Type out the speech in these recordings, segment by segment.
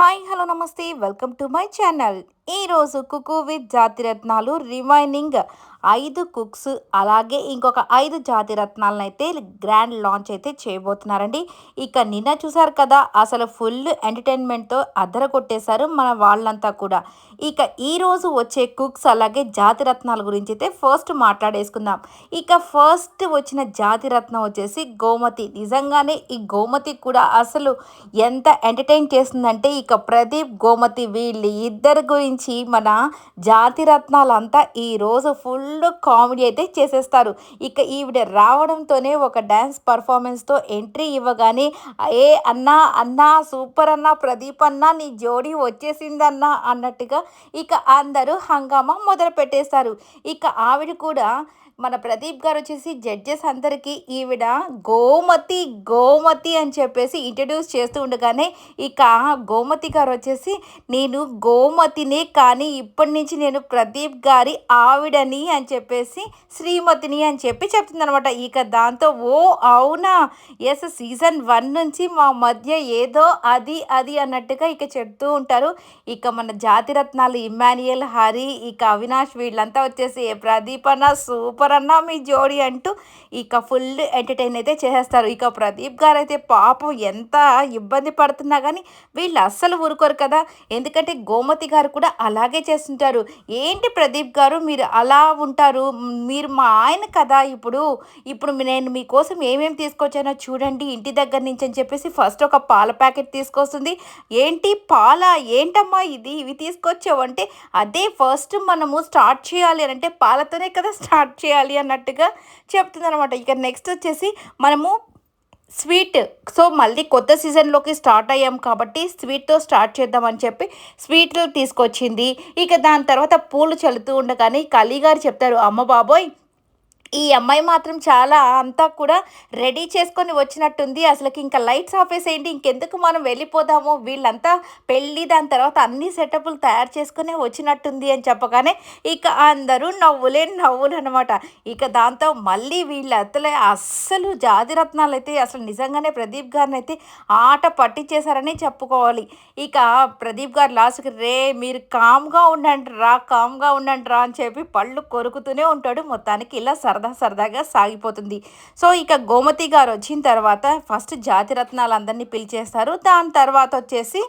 Hi hello నమస్తే welcome to my channel. ఈరోజు cook with Jathiratnalu remaining 5 cooks అలాగే ఇంకొక 5 జాతిరత్నాలను అయితే గ్రాండ్ లాంచ్ అయితే చేయబోతున్నారండి. ఇక నిన్న చూసారు కదా, అసలు ఫుల్ ఎంటర్టైన్మెంట్తో అద్దర కొట్టేశారు మన వాళ్ళంతా కూడా. ఇక ఈరోజు వచ్చే కుక్స్ అలాగే జాతిరత్నాల గురించి అయితే ఫస్ట్ మాట్లాడేసుకుందాం. ఇక ఫస్ట్ వచ్చిన జాతిరత్నం వచ్చేసి గోమతి. నిజంగానే ఈ గోమతి కూడా అసలు ఎంత ఎంటర్టైన్ చేస్తుందంటే, ఇక ప్రదీప్ గోమతి వీళ్ళు ఇద్దరి గురించి మన జాతిరత్నాలంతా ఈరోజు ఫుల్ కామెడీ అయితే చేసేస్తారు. ఇక ఈవిడ రావడంతోనే ఒక డ్యాన్స్ పర్ఫార్మెన్స్తో ఎంట్రీ ఇవ్వగానే, ఏ అన్నా అన్నా సూపర్ అన్నా ప్రదీప్ అన్నా నీ జోడీ వచ్చేసిందన్నా అన్నట్టుగా ఇక అందరూ హంగామా మొదలు పెట్టేస్తారు. ఇక ఆవిడ కూడా మన ప్రదీప్ గారు వచ్చేసి జడ్జెస్ అందరికీ ఈవిడ గోమతి గోమతి అని చెప్పేసి ఇంట్రడ్యూస్ చేస్తూ ఉండగానే, ఇక గోమతి గారు వచ్చేసి నేను గోమతినే కానీ ఇప్పటి నుంచి నేను ప్రదీప్ గారి ఆవిడని అని చెప్పేసి శ్రీమతిని అని చెప్పి చెప్తుందనమాట. ఇక దాంతో ఓ అవునా, ఎస్ సీజన్ 1 నుంచి మా మధ్య ఏదో అది అది అన్నట్టుగా ఇక చెప్తూ ఉంటారు. ఇక మన జాతిరత్నాలు ఇమ్మాన్యుయల్, హరి, ఇక అవినాష్ వీళ్ళంతా వచ్చేసి ప్రదీప్ అన్న సూపర్ అన్న మీ జోడి అంటూ ఇక ఫుల్ ఎంటర్టైన్ అయితే చేసేస్తారు. ఇక ప్రదీప్ గారు అయితే పాపం ఎంత ఇబ్బంది పడుతున్నా కానీ వీళ్ళు అస్సలు ఊరుకోరు కదా. ఎందుకంటే గోమతి గారు కూడా అలాగే చేస్తుంటారు. ఏంటి ప్రదీప్ గారు మీరు అలా ఉంటారు, మీరు మా ఆయన కదా, ఇప్పుడు ఇప్పుడు నేను మీకోసం ఏమేమి తీసుకొచ్చానో చూడండి ఇంటి దగ్గర నుంచి అని చెప్పేసి ఫస్ట్ ఒక పాల ప్యాకెట్ తీసుకొస్తుంది. ఏంటి పాల, ఏంటమ్మా ఇది ఇవి తీసుకొచ్చావు అంటే, అదే ఫస్ట్ మనము స్టార్ట్ చేయాలి అని అంటే పాలతోనే కదా స్టార్ట్ చేయాలి అన్నట్టుగా చెప్తుందనమాట. ఇక నెక్స్ట్ వచ్చేసి మనము స్వీట్. సో మళ్ళీ కొత్త సీజన్లోకి స్టార్ట్ అయ్యాం కాబట్టి స్వీట్తో స్టార్ట్ చేద్దామని చెప్పి స్వీట్లు తీసుకొచ్చింది. ఇక దాని తర్వాత పూలు చల్లుతూ ఉండగానే ఇక అలీ గారు చెప్తారు, అమ్మ బాబోయ్ ఈ అమ్మాయి మాత్రం చాలా అంతా కూడా రెడీ చేసుకొని వచ్చినట్టుంది, అసలుకి ఇంకా లైట్స్ ఆపేసేయండి, ఇంకెందుకు మనం వెళ్ళిపోదాము, వీళ్ళంతా పెళ్ళి దాని తర్వాత అన్ని సెటప్లు తయారు చేసుకునే వచ్చినట్టుంది అని చెప్పగానే ఇక అందరూ నవ్వులే నవ్వులు అనమాట. ఇక దాంతో మళ్ళీ వీళ్ళ అత్తలే అస్సలు జాతిరత్నాలు అయితే అసలు నిజంగానే ప్రదీప్ గారిని అయితే ఆట పట్టించేశారని చెప్పుకోవాలి. ఇక ప్రదీప్ గారు లాస్ట్కి మీరు కామ్గా ఉండండి రా, కామ్గా ఉండండి రా అని చెప్పి పళ్ళు కొరుకుతూనే ఉంటాడు. మొత్తానికి ఇలా సరదాగా సాగిపోతుంది. సో ఇక గోమతి గారు వచ్చిన తర్వాత ఫస్ట్ జాతిరత్నాలందరినీ పిలిచేస్తారు. దాని తర్వాత వచ్చేసి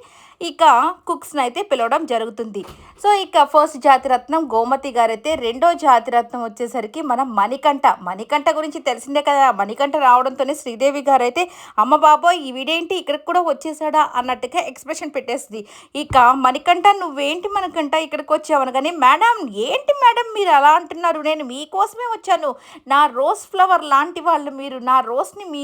ఇక కుక్స్ని అయితే పిలవడం జరుగుతుంది. సో ఇక ఫస్ట్ జాతిరత్నం గోమతి గారైతే, రెండో జాతిరత్నం వచ్చేసరికి మనం మణికంఠ గురించి తెలిసిందే కదా. మణికంఠ రావడంతోనే శ్రీదేవి గారు అయితే అమ్మ బాబోయ్ వీడేంటి ఇక్కడికి కూడా వచ్చేసాడా అన్నట్టుగా ఎక్స్ప్రెషన్ పెట్టేస్తుంది. ఇక మణికంఠ నువ్వేంటి మణికంఠ ఇక్కడికి వచ్చావు అనగానే, మేడం ఏంటి మేడం మీరు అలా అంటున్నారు, నేను మీకోసమే వచ్చాను, నా రోజ్ ఫ్లవర్ లాంటి వాళ్ళు మీరు, నా రోజ్ని మీ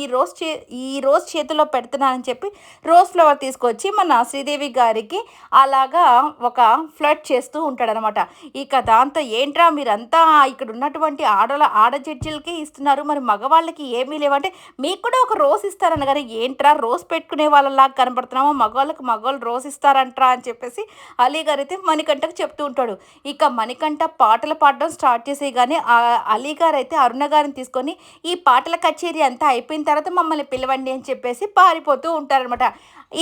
ఈ రోజ్ చేతిలో పెడుతున్నానని చెప్పి రోజ్ ఫ్లవర్ తీసుకొచ్చి మన శ్రీదేవి గారికి అలాగా ఒక ఫ్లర్ట్ చేస్తూ ఉంటాడనమాట. ఇక దాంతో ఏంట్రా మీరంతా ఇక్కడ ఉన్నటువంటి ఆడ జడ్జిలకే ఇస్తున్నారు, మరి మగవాళ్ళకి ఏమీ లేవంటే మీకు కూడా ఒక రోజ్ ఇస్తారనగానే, ఏంట్రా రోజ్ పెట్టుకునే వాళ్ళలాగా కనపడుతున్నామో, మగవాళ్ళు రోజ్ ఇస్తారంట్రా అని చెప్పేసి అలీ గారు అయితే మణికంఠకు చెప్తూ ఉంటాడు. ఇక మణికంఠ పాటలు పాడడం స్టార్ట్ చేసేయగానే అలీ గారు అయితే అరుణ గారిని తీసుకొని ఈ పాటల కచేరీ అంతా అయిపోయిన తర్వాత మమ్మల్ని పిలవండి అని చెప్పేసి పారిపోతూ ఉంటారనమాట.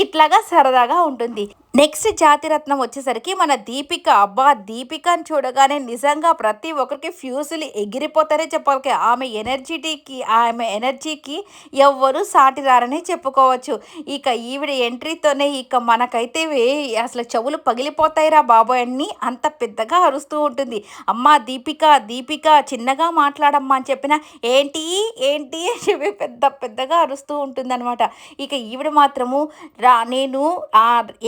ఇట్లాగా సరదాగా ఉంటుంది. నెక్స్ట్ జాతిరత్నం వచ్చేసరికి మన దీపిక. అబ్బా దీపికని చూడగానే నిజంగా ప్రతి ఒక్కరికి ఫ్యూజులు ఎగిరిపోతారే చెప్పాలి. ఆమె ఎనర్జీకి ఎవ్వరూ సాటి రారని చెప్పుకోవచ్చు. ఇక ఈవిడ ఎంట్రీతోనే ఇక మనకైతే అసలు చెవులు పగిలిపోతాయిరా బాబోయ్ అని అంత పెద్దగా అరుస్తూ ఉంటుంది. అమ్మా దీపిక చిన్నగా మాట్లాడమ్మా అని చెప్పిన ఏంటి ఏంటి అని చెప్పి పెద్దగా అరుస్తూ ఉంటుందన్నమాట. ఇక ఈవిడ మాత్రము నేను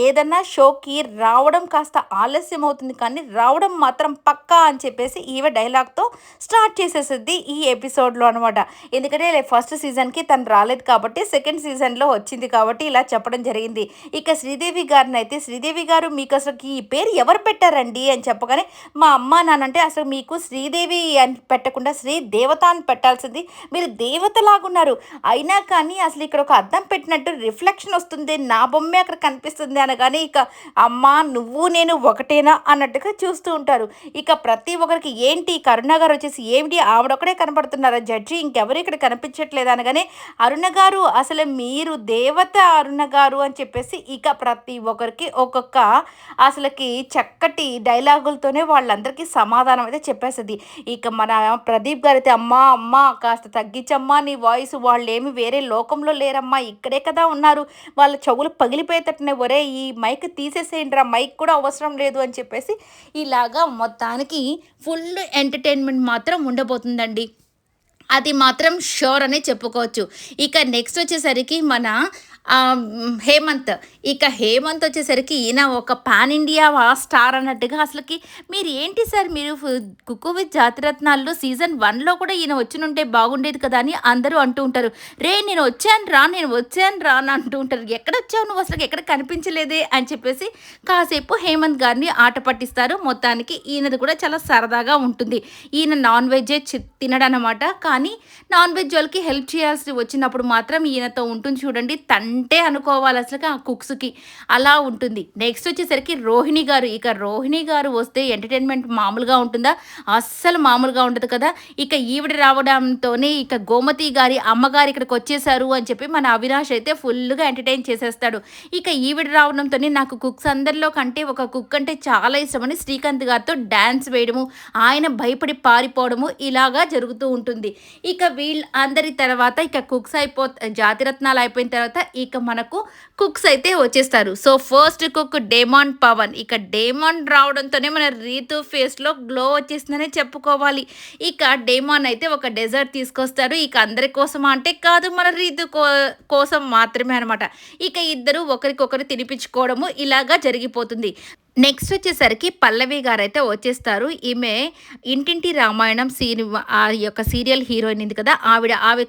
ఏదన్నా షోకి రావడం కాస్త ఆలస్యం అవుతుంది కానీ రావడం మాత్రం పక్కా అని చెప్పేసి ఈమె డైలాగ్తో స్టార్ట్ చేసేసింది ఈ ఎపిసోడ్లో అనమాట. ఎందుకంటే ఫస్ట్ సీజన్కి తను రాలేదు కాబట్టి సెకండ్ సీజన్లో వచ్చింది కాబట్టి ఇలా చెప్పడం జరిగింది. ఇక శ్రీదేవి గారిని అయితే, శ్రీదేవి గారు మీకు అసలు ఈ పేరు ఎవరు పెట్టారండి అని చెప్పగానే, మా అమ్మ నానంటే అసలు మీకు శ్రీదేవి అని పెట్టకుండా శ్రీ దేవత అని పెట్టాల్సింది, మీరు దేవతలాగున్నారు, అయినా కానీ అసలు ఇక్కడ ఒక అద్దం పెట్టినట్టు రిఫ్లెక్షన్ వస్తుంది, నా బొమ్మే అక్కడ కనిపిస్తుంది అనగానే ఇక అమ్మ నువ్వు నేను ఒకటేనా అన్నట్టుగా చూస్తూ ఉంటారు. ఇక ప్రతి ఒక్కరికి ఏంటి కరుణ గారు వచ్చేసి ఏమిటి ఆవిడొక్కడే కనపడుతున్నారా జడ్జి ఇంకెవరు ఇక్కడ కనిపించట్లేదు అనగానే, అరుణ గారు అసలు మీరు దేవత అరుణ గారు అని చెప్పేసి ఇక ప్రతి ఒక్కరికి ఒక్కొక్క అసలకి చక్కటి డైలాగులతోనే వాళ్ళందరికీ సమాధానం అయితే చెప్పేస్తది. ఇక మన ప్రదీప్ గారైతే అమ్మా అమ్మా కాస్త తగ్గించమ్మా నీ వాయిస్, వాళ్ళేమి వేరే లోకంలో లేరమ్మా ఇక్కడే కదా ఉన్నారు, వాళ్ళ చెవులు పగిలిపోయేటట్టునే ఒరే ఈ మైక్ తీసేసేయండిరా మైక్ కూడా అవసరం లేదు అని చెప్పేసి ఇలాగా మొత్తానికి ఫుల్ ఎంటర్టైన్మెంట్ మాత్రం ఉండబోతుందండి. అది మాత్రం ష్యూర్ అనే చెప్పుకోవచ్చు. ఇక నెక్స్ట్ వచ్చేసరికి మన హేమంత్. ఇక హేమంత్ వచ్చేసరికి ఈయన ఒక పాన్ ఇండియా స్టార్ అన్నట్టుగా అసలుకి మీరు ఏంటి సార్ మీరు 'కుక్కు విత్ జాతిరత్నాల్లో' సీజన్ 1లో కూడా ఈయన వచ్చినుంటే బాగుండేది కదా అని అందరూ అంటూ ఉంటారు. రే నేను వచ్చాను రా అని అంటూ ఉంటారు. ఎక్కడొచ్చావు నువ్వు అసలు ఎక్కడ కనిపించలేదే అని చెప్పేసి కాసేపు హేమంత్ గారిని ఆట పట్టిస్తారు. మొత్తానికి ఈయనది కూడా చాలా సరదాగా ఉంటుంది. ఈయన నాన్ వెజ్జే తినడనమాట. కానీ నాన్ వెజ్ వాళ్ళకి హెల్ప్ చేయాల్సి వచ్చినప్పుడు మాత్రం ఈయనతో ఉంటుంది చూడండి, తంటే అనుకోవాలి అసలు ఆ కుక్స్కి అలా ఉంటుంది. నెక్స్ట్ వచ్చేసరికి రోహిణి గారు. ఇక రోహిణి గారు వస్తే ఎంటర్టైన్మెంట్ మామూలుగా ఉంటుందా? అస్సలు మామూలుగా ఉండదు కదా. ఇక ఈవిడ రావడంతోనే ఇక గోమతి గారి అమ్మగారు ఇక్కడికి వచ్చేసారు అని చెప్పి మన అవినాష్ అయితే ఫుల్గా ఎంటర్టైన్ చేసేస్తాడు. ఇక ఈవిడ రావడంతోనే నాకు కుక్స్ అందరిలో కంటే ఒక కుక్ అంటే చాలా ఇష్టమని శ్రీకాంత్ గారితో డ్యాన్స్ వేయడము, ఆయన భయపడి పారిపోవడము ఇలాగా జరుగుతూ ఉంటుంది. ఇక వీళ్ళందరి తర్వాత ఇక కుక్స్ జాతిరత్నాలు అయిపోయిన తర్వాత ఇక మనకు కుక్స్ అయితే వచ్చేస్తారు. So first cook demon Pavan. ఇక డేమాన్ రావడంతోనే మన రీతు ఫేస్లో గ్లో వచ్చేసిందనే చెప్పుకోవాలి. ఇక డేమాన్ అయితే ఒక డెజర్ట్ తీసుకొస్తారు. ఇక అందరి కోసం అంటే కాదు, మన రీతు కోసం మాత్రమే అనమాట. ఇక ఇద్దరు ఒకరికొకరు తినిపించుకోవడము ఇలాగా జరిగిపోతుంది. నెక్స్ట్ వచ్చేసరికి పల్లవి గారైతే వచ్చేస్తారు. ఈమె ఇంటింటి రామాయణం ఆ యొక్క సీరియల్ హీరోయిన్ ఉంది కదా, ఆమె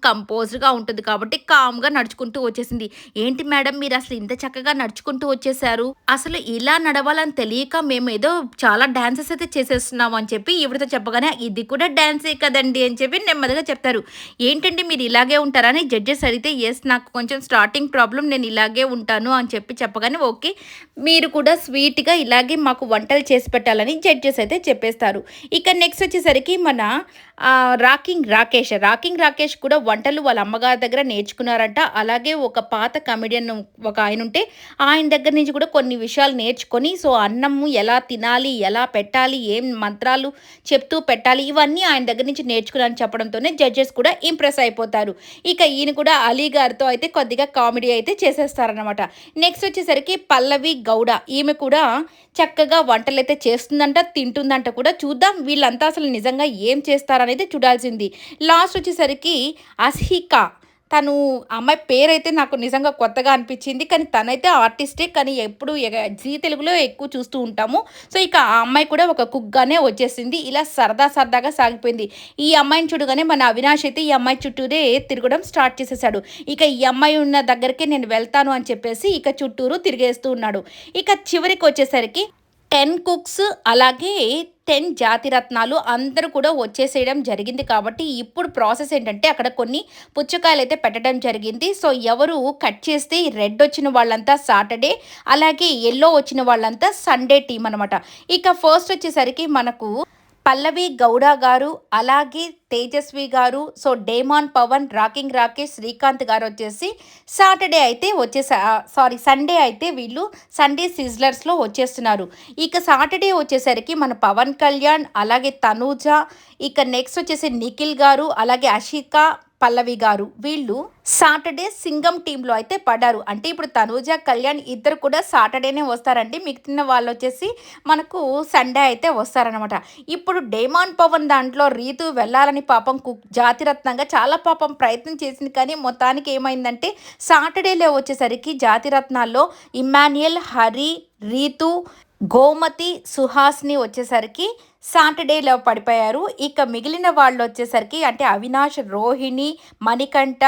కంపోజ్డ్గా ఉంటుంది కాబట్టి కామ్గా నడుచుకుంటూ వచ్చేసింది. ఏంటి మేడం మీరు అసలు ఇంత చక్కగా నడుచుకుంటూ వచ్చేసారు, అసలు ఇలా నడవాలని తెలియక మేము ఏదో చాలా డాన్సెస్ అయితే చేసేస్తున్నాము అని చెప్పి ఈవిడతో చెప్పగానే ఇది కూడా డాన్సే కదండి అని చెప్పి నెమ్మదిగా చెప్తారు. ఏంటండి మీరు ఇలాగే ఉంటారని జడ్జెస్ అడిగితే ఎస్ నాకు కొంచెం స్టార్టింగ్ ప్రాబ్లం, నేను ఇలాగే ఉంటాను అని చెప్పగానే ఓకే మీరు కూడా స్వీట్గా ఇలాగే మాకు వంటలు చేసి పెట్టాలని జడ్జెస్ అయితే చెప్పేస్తారు. ఇక నెక్స్ట్ వచ్చేసరికి మన రాకింగ్ రాకేష్ కూడా వంటలు వాళ్ళ అమ్మగారి దగ్గర నేర్చుకున్నారంట. అలాగే ఒక పాత కమెడియన్ ఒక ఆయన ఉంటే ఆయన దగ్గర నుంచి కూడా కొన్ని విషయాలు నేర్చుకొని సో అన్నము ఎలా తినాలి, ఎలా పెట్టాలి, ఏం మంత్రాలు చెప్తూ పెట్టాలి ఇవన్నీ ఆయన దగ్గర నుంచి నేర్చుకున్నారని చెప్పడంతోనే జడ్జెస్ కూడా ఇంప్రెస్ అయిపోతారు. ఇక ఈయన కూడా అలీ గారితో అయితే కొద్దిగా కామెడీ అయితే చేసేస్తారనమాట. నెక్స్ట్ వచ్చేసరికి పల్లవి గౌడ. ఈమె కూడా చక్కగా వంటలు అయితే చేస్తుందంట, తింటుందంట కూడా. చూద్దాం వీళ్ళంతా అసలు నిజంగా ఏం చేస్తారనేది చూడాల్సింది. లాస్ట్ వచ్చేసరికి అస్హికా. తను అమ్మాయి పేరైతే నాకు నిజంగా కొత్తగా అనిపించింది, కానీ తనైతే ఆర్టిస్టే, కానీ ఎప్పుడు జీ తెలుగులో ఎక్కువ చూస్తూ ఉంటాము. సో ఇక ఆ అమ్మాయి కూడా ఒక కుక్గానే వచ్చేసింది. ఇలా సరదాగా సాగిపోయింది. ఈ అమ్మాయిని చూడగానే మన అవినాష్ అయితే ఈ అమ్మాయి చుట్టూరే తిరగడం స్టార్ట్ చేసేసాడు. ఇక ఈ అమ్మాయి ఉన్న దగ్గరికి నేను వెళ్తాను అని చెప్పేసి ఇక చుట్టూరు తిరిగేస్తూ ఉన్నాడు. ఇక చివరికి వచ్చేసరికి 10 కుక్స్ అలాగే 10 జాతిరత్నాలు అందరూ కూడా వచ్చేసేయడం జరిగింది. కాబట్టి ఇప్పుడు ప్రాసెస్ ఏంటంటే అక్కడ కొన్ని పుచ్చకాయలు అయితే పెట్టడం జరిగింది. సో ఎవరు కట్ చేస్తే రెడ్ వచ్చిన వాళ్ళంతా సాటర్డే, అలాగే ఎల్లో వచ్చిన వాళ్ళంతా సండే టీం అనమాట. ఇక ఫస్ట్ వచ్చేసరికి మనకు పల్లవి గౌడ గారు, అలాగే తేజస్వి గారు, so demon Pavan, rocking Rakesh, Srikanth గారు వచ్చేసి సాటర్డే అయితే సండే అయితే వీళ్ళు సండే సిజ్లర్స్లో వచ్చేస్తున్నారు. ఇక సాటర్డే వచ్చేసరికి మన పవన్ కళ్యాణ్, అలాగే తనూజ, ఇక నెక్స్ట్ వచ్చేసి నిఖిల్ గారు, అలాగే అషికా, పల్లవి గారు వీళ్ళు సాటర్డే సింగం టీంలో అయితే పడ్డారు. అంటే ఇప్పుడు తనూజ, కళ్యాణ్ ఇద్దరు కూడా సాటర్డేనే వస్తారండి. మిగిలిన వాళ్ళు వచ్చేసి మనకు సండే అయితే వస్తారనమాట. ఇప్పుడు డేమాన్ పవన్ దాంట్లో రీతు వెళ్ళాలని పాపం జాతిరత్నంగా చాలా పాపం ప్రయత్నం చేసింది. కానీ మొత్తానికి ఏమైందంటే సాటర్డేలో వచ్చేసరికి జాతిరత్నాల్లో ఇమ్మాన్యుయల్, హరి, రీతు, గోమతి, సుహాస్ని వచ్చేసరికి సాటర్డేలో పడిపోయారు. ఇక మిగిలిన వాళ్ళు వచ్చేసరికి అంటే అవినాష్, రోహిణి, మణికంఠ,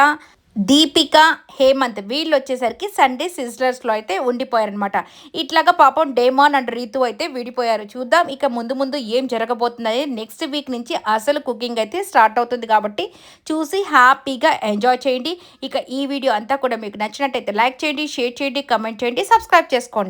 దీపిక, హేమంత్ వీళ్ళొచ్చేసరికి సండే సిస్టర్స్‌లో అయితే ఉండిపోయారనమాట. ఇట్లాగా పాపం డేమాన్ అండ్ రీతు అయితే విడిపోయారు. చూద్దాం ఇక ముందు ముందు ఏం జరగబోతుందనేది. నెక్స్ట్ వీక్ నుంచి అసలు కుకింగ్ అయితే స్టార్ట్ అవుతుంది కాబట్టి చూసి హ్యాపీగా ఎంజాయ్ చేయండి. ఇక ఈ వీడియో అంతా కూడా మీకు నచ్చినట్టయితే లైక్ చేయండి, షేర్ చేయండి, కామెంట్ చేయండి, సబ్స్క్రైబ్ చేసుకోండి.